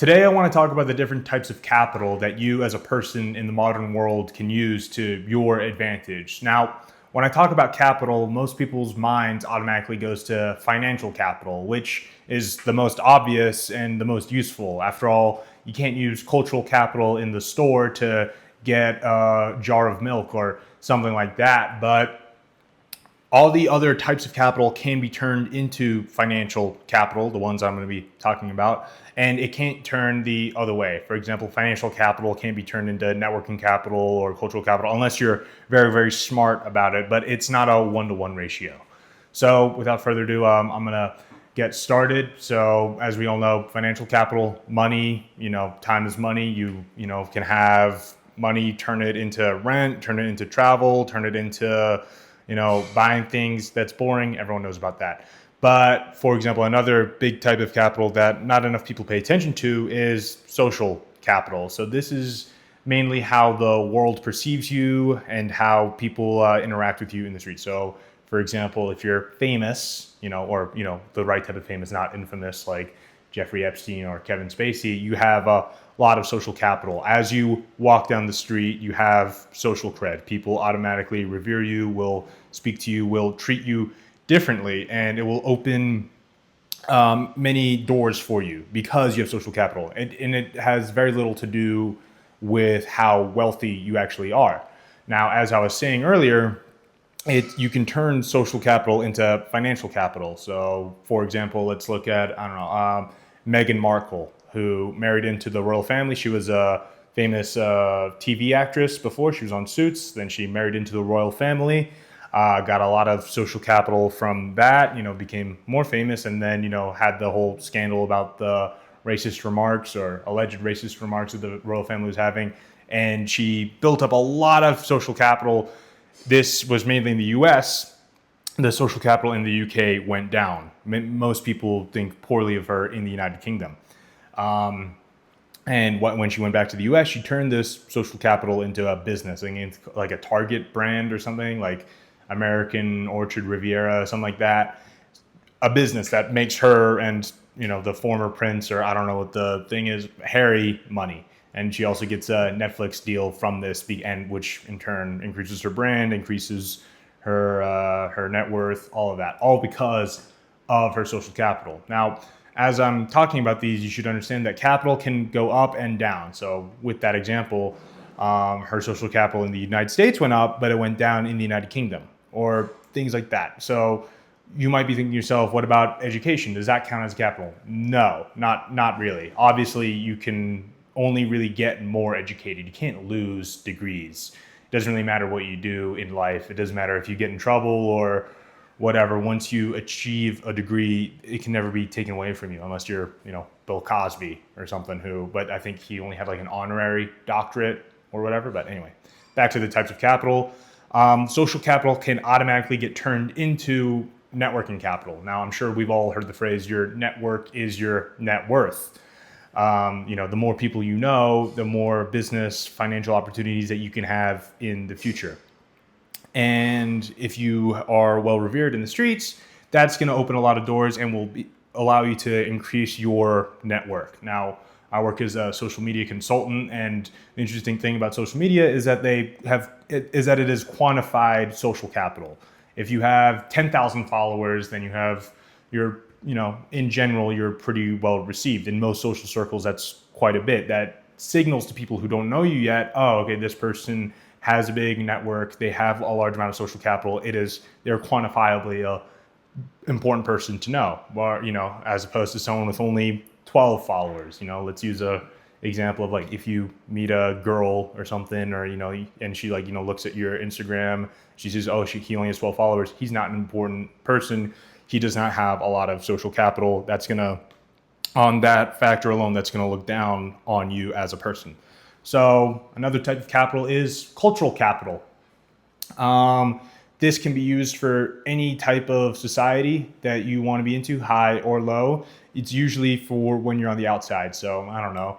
Today, I want to talk about the different types of capital that you as a person in the modern world can use to your advantage. Now, when I talk about capital, most people's minds automatically goes to financial capital, which is the most obvious and the most useful. After all, you can't use cultural capital in the store to get a jar of milk or something like that. But all the other types of capital can be turned into financial capital, the ones I'm going to be talking about, and it can't turn the other way. For example, financial capital can't be turned into networking capital or cultural capital unless you're very, very smart about it, but it's not a one-to-one ratio. So without further ado, I'm going to get started. So as we all know, financial capital, money, time is money. You can have money, turn it into rent, turn it into travel, turn it into buying things that's boring. Everyone knows about that. But for example, another big type of capital that not enough people pay attention to is social capital. So this is mainly how the world perceives you and how people interact with you in the street. So for example, if you're famous, or the right type of famous, not infamous like Jeffrey Epstein or Kevin Spacey, you have a lot of social capital. As you walk down the street, you have social cred. People automatically revere you, will speak to you, will treat you differently, and it will open many doors for you because you have social capital. And it has very little to do with how wealthy you actually are. Now, as I was saying earlier, you can turn social capital into financial capital. So, for example, let's look at, Meghan Markle, who married into the royal family. She was a famous TV actress before. She was on Suits. Then she married into the royal family, got a lot of social capital from that, became more famous, and then, had the whole scandal about the racist remarks or alleged racist remarks that the royal family was having. And she built up a lot of social capital. This was mainly in the US. The social capital in the UK went down. Most people think poorly of her in the United Kingdom. And when she went back to the US, she turned this social capital into a business, like a Target brand or something, like American Orchard Riviera, something like that. A business that makes her and, the former prince, or I don't know what the thing is, Harry, money. And she also gets a Netflix deal from this, and which in turn increases her brand, increases her net worth, all of that, all because of her social capital. Now, as I'm talking about these, you should understand that capital can go up and down. So with that example, her social capital in the United States went up, but it went down in the United Kingdom, or things like that. So you might be thinking to yourself, what about education? Does that count as capital? No, not really. Obviously, you can only really get more educated. You can't lose degrees. It doesn't really matter what you do in life. It doesn't matter if you get in trouble or whatever. Once you achieve a degree, it can never be taken away from you unless you're, Bill Cosby or something but I think he only had like an honorary doctorate or whatever. But anyway, back to the types of capital. Social capital can automatically get turned into networking capital. Now, I'm sure we've all heard the phrase, your network is your net worth. The more people you know, the more business, financial opportunities that you can have in the future. And if you are well revered in the streets, that's going to open a lot of doors and will allow you to increase your network. Now, I work as a social media consultant, and the interesting thing about social media is that it is quantified social capital. If you have 10,000 followers, then in general, you're pretty well received. In most social circles, that's quite a bit. That signals to people who don't know you yet, oh, okay, this person has a big network, they have a large amount of social capital, they're quantifiably a important person to know, or, as opposed to someone with only 12 followers. Let's use a example of, like, if you meet a girl or something, or, and she looks at your Instagram, she says, oh, he only has 12 followers. He's not an important person. He does not have a lot of social capital. On that factor alone, that's going to look down on you as a person. So another type of capital is cultural capital. This can be used for any type of society that you want to be into, high or low. It's usually for when you're on the outside. So I don't know,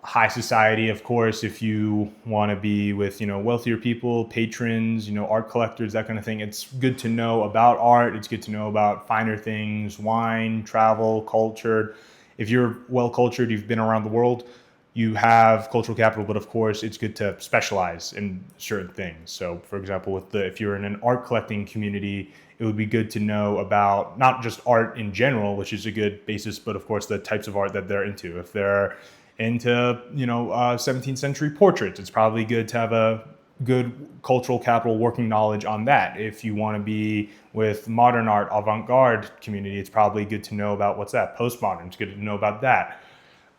high society, of course, if you want to be with, wealthier people, patrons, art collectors, that kind of thing. It's good to know about art. It's good to know about finer things, wine, travel, culture. if you're well cultured, you've been around the world, you have cultural capital, but of course it's good to specialize in certain things. So for example, if you're in an art collecting community, it would be good to know about not just art in general, which is a good basis, but of course the types of art that they're into. If they're into 17th century portraits, it's probably good to have a good cultural capital working knowledge on that. If you want to be with modern art, avant-garde community, it's probably good to know about what's that, postmodern. It's good to know about that.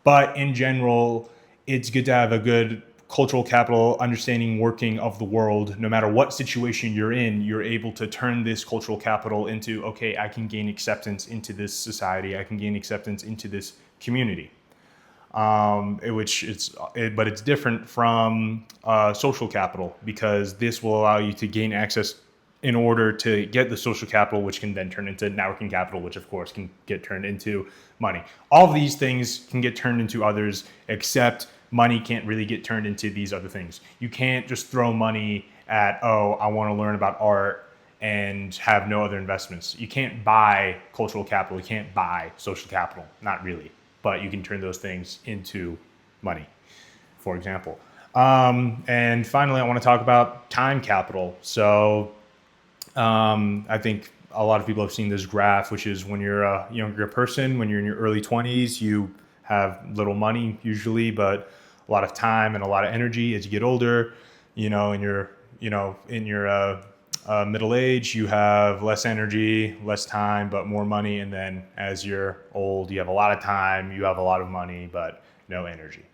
But in general, it's good to have a good cultural capital understanding working of the world. No matter what situation you're in, you're able to turn this cultural capital into, okay, I can gain acceptance into this society. I can gain acceptance into this community. But it's different from social capital, because this will allow you to gain access in order to get the social capital, which can then turn into networking capital, which of course can get turned into money. All of these things can get turned into others, except money can't really get turned into these other things. You can't just throw money at, oh, I want to learn about art and have no other investments. You can't buy cultural capital. You can't buy social capital, not really. But you can turn those things into money, for example. And finally, I want to talk about time capital. So I think a lot of people have seen this graph, which is when you're a younger person, when you're in your early 20s, you have little money usually, but a lot of time and a lot of energy. As you get older, in your middle age, you have less energy, less time, but more money. And then as you're old, you have a lot of time, you have a lot of money, but no energy.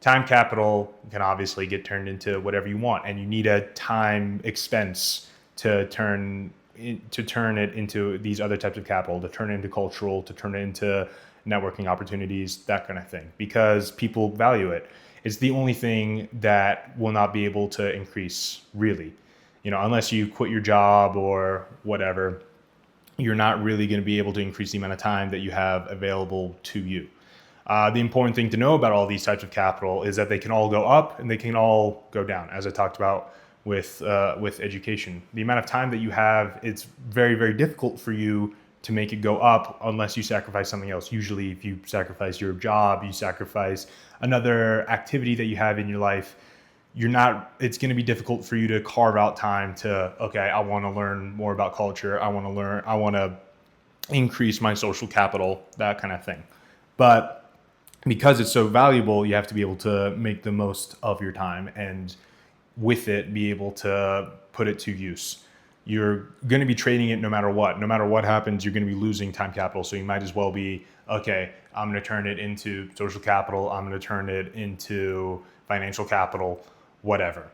Time capital can obviously get turned into whatever you want, and you need a time expense to turn it into these other types of capital, to turn it into cultural, to turn it into networking opportunities, that kind of thing, because people value it. It's the only thing that will not be able to increase, really. Unless you quit your job or whatever, you're not really going to be able to increase the amount of time that you have available to you. The important thing to know about all these types of capital is that they can all go up and they can all go down, as I talked about with education. The amount of time that you have, it's very, very difficult for you to make it go up unless you sacrifice something else. Usually, if you sacrifice your job, you sacrifice another activity that you have in your life, it's going to be difficult for you to carve out time to, okay, I want to learn more about culture. I want to increase my social capital, that kind of thing. But because it's so valuable, you have to be able to make the most of your time, and with it, be able to put it to use. You're going to be trading it no matter what. No matter what happens, you're going to be losing time capital. So you might as well be, okay, I'm going to turn it into social capital. I'm going to turn it into financial capital, whatever.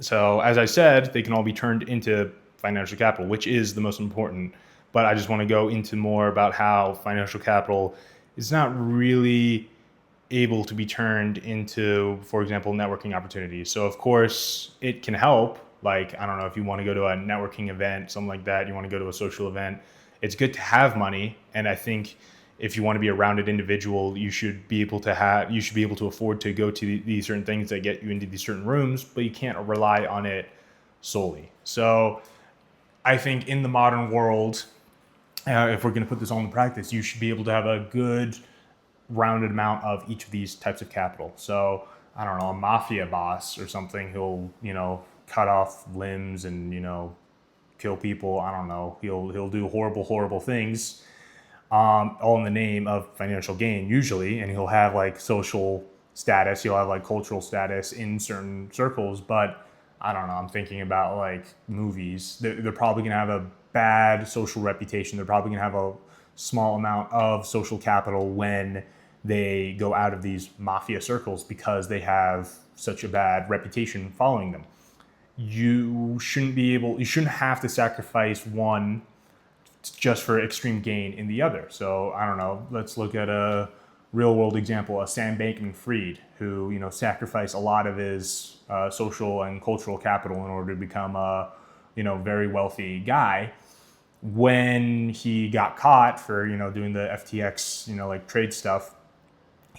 So as I said, they can all be turned into financial capital, which is the most important. But I just want to go into more about how financial capital is not really able to be turned into, for example, networking opportunities. So of course it can help. Like, I don't know, if you want to go to a networking event, something like that, you want to go to a social event, it's good to have money. And I think if you want to be a rounded individual, you should be able to afford to go to these certain things that get you into these certain rooms, but you can't rely on it solely. So I think in the modern world, if we're going to put this all into practice, you should be able to have a good rounded amount of each of these types of capital. So I don't know, a mafia boss or something, he'll, cut off limbs and, kill people. I don't know. He'll do horrible things, all in the name of financial gain usually. And he'll have like social status. He'll have like cultural status in certain circles. But I don't know. I'm thinking about like movies. They're probably going to have a bad social reputation. They're probably going to have a small amount of social capital when they go out of these mafia circles, because they have such a bad reputation following them. You shouldn't have to sacrifice one just for extreme gain in the other. So I don't know, let's look at a real world example, a Sam Bankman-Fried, who, sacrificed a lot of his social and cultural capital in order to become a, very wealthy guy. When he got caught for, doing the FTX, like trade stuff,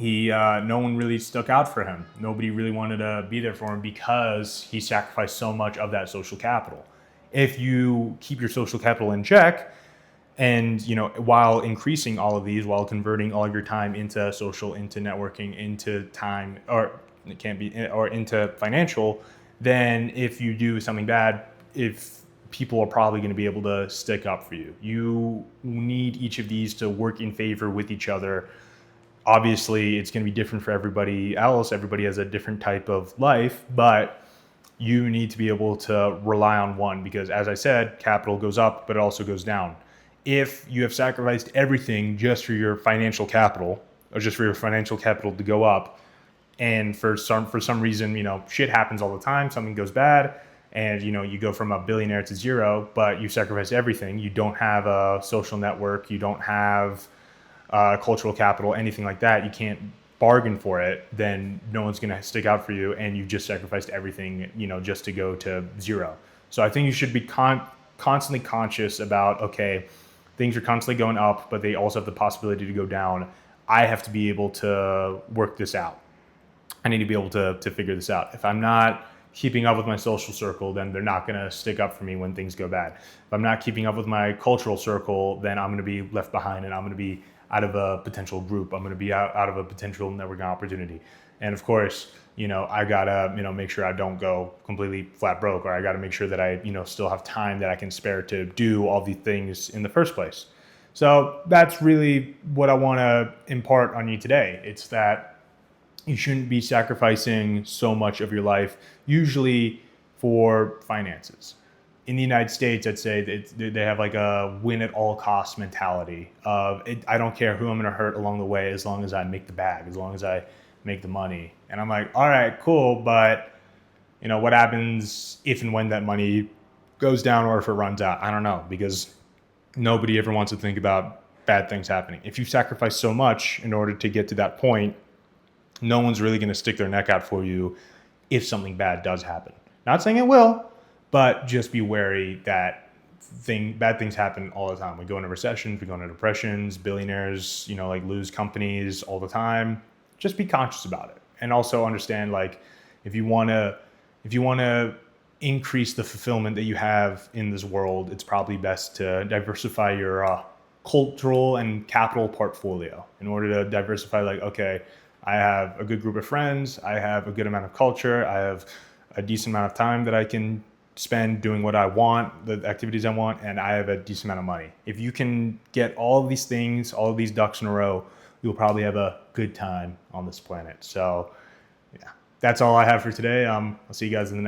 no one really stuck out for him. Nobody really wanted to be there for him because he sacrificed so much of that social capital. If you keep your social capital in check And while increasing all of these, while converting all of your time into social, into networking, into time, or it can't be, or into financial, then if you do something bad, if people are probably going to be able to stick up for you. You need each of these to work in favor with each other. Obviously, it's going to be different for everybody else. Everybody has a different type of life, but you need to be able to rely on one, because as I said, capital goes up, but it also goes down. If you have sacrificed everything just for your financial capital, or just for your financial capital to go up, and for some reason, shit happens all the time, something goes bad, and you go from a billionaire to zero, but you sacrificed everything. You don't have a social network, you don't have cultural capital, anything like that. You can't bargain for it. Then no one's going to stick out for you, and you just sacrificed everything, just to go to zero. So I think you should be constantly conscious about, okay, things are constantly going up, but they also have the possibility to go down. I have to be able to work this out. I need to be able to figure this out. If I'm not keeping up with my social circle, then they're not going to stick up for me when things go bad. If I'm not keeping up with my cultural circle, then I'm going to be left behind, and I'm going to be out of a potential group. I'm going to be out of a potential networking opportunity. And of course, I gotta, make sure I don't go completely flat broke, or I gotta make sure that I, still have time that I can spare to do all these things in the first place. So that's really what I want to impart on you today. It's that you shouldn't be sacrificing so much of your life, usually for finances. In the United States, I'd say they have like a win at all costs mentality of I don't care who I'm going to hurt along the way, as long as I make the bag, as long as I make the money. And I'm like, all right, cool. But what happens if and when that money goes down, or if it runs out? I don't know, because nobody ever wants to think about bad things happening. If you sacrifice so much in order to get to that point, no one's really going to stick their neck out for you if something bad does happen. Not saying it will, but just be wary that bad things happen all the time. We go into recessions, we go into depressions, billionaires, lose companies all the time. Just be conscious about it. And also understand, if you want to increase the fulfillment that you have in this world, it's probably best to diversify your cultural and capital portfolio. In order to diversify, okay, I have a good group of friends, I have a good amount of culture, I have a decent amount of time that I can spend doing what I want, the activities I want, and I have a decent amount of money. If you can get all of these things, all of these ducks in a row, you'll probably have a good time on this planet. So yeah, that's all I have for today. I'll see you guys in the next